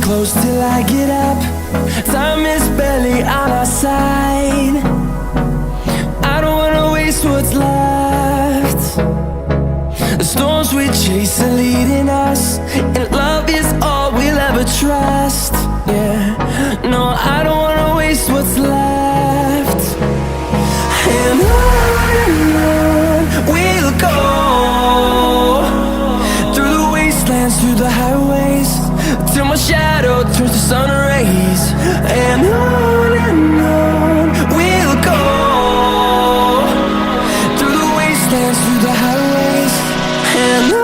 Close till I get up. Time is barely on our side. I don't wanna waste what's left. The storms we chase are leading us, and love is all we'll ever trust. Yeah, no, I don't wanna waste what's left. And on we'll go, through the wastelands, through the highways, till my shadow turns to sun rays. And on we'll go, through the wastelands, through the highways, and on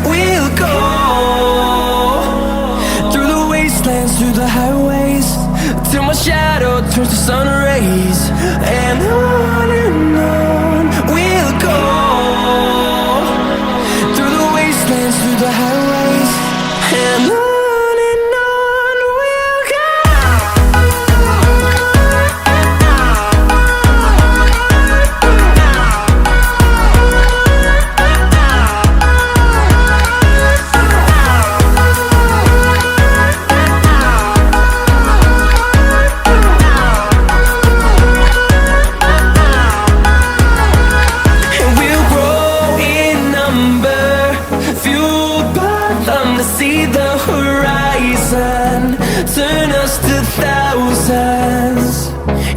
we'll go. Through the highways, till my shadow turns to sun rays. And on we'll go, through the wastelands, through the highways, and on. See the horizon turn us to thousands,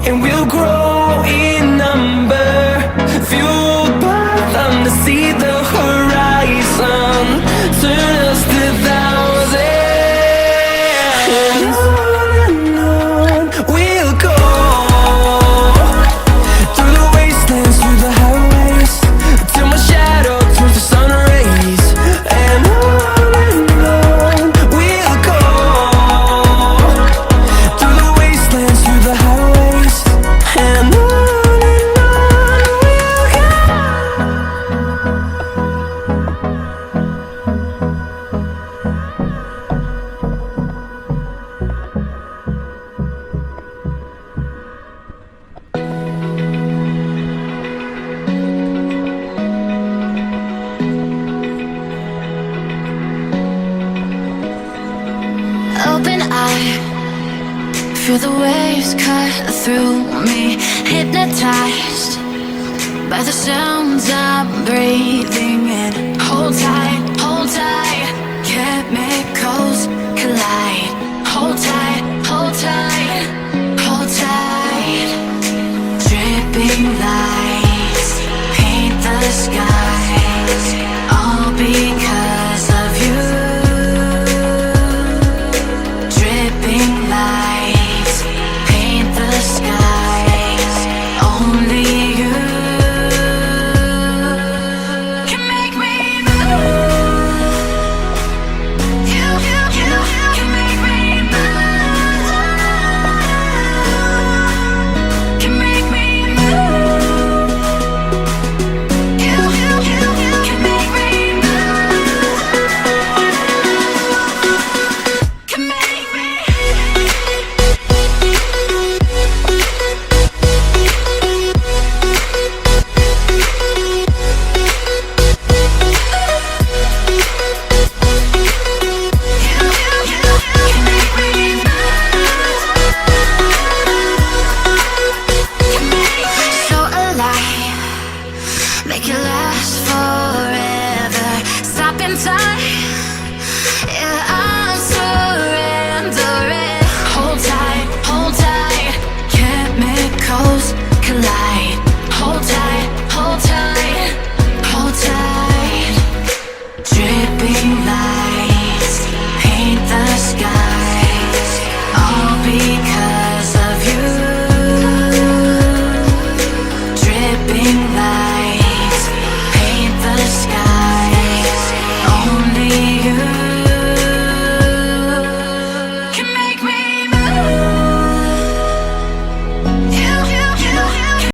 and we'll grow in number, fueled by them. To see the horizon turn us to thousands, and on we'll go, through the wastelands, through the highways, till my shadow turns to sun rays. And open eye, feel the waves cut through me, hypnotized by the sounds I'm breathing in. Hold tight, chemicals collide. Hold tight, hold tight, hold tight. Dripping lights paint the skies, all because of you. Dripping lights paint the skies, only you can make me move. dripping light.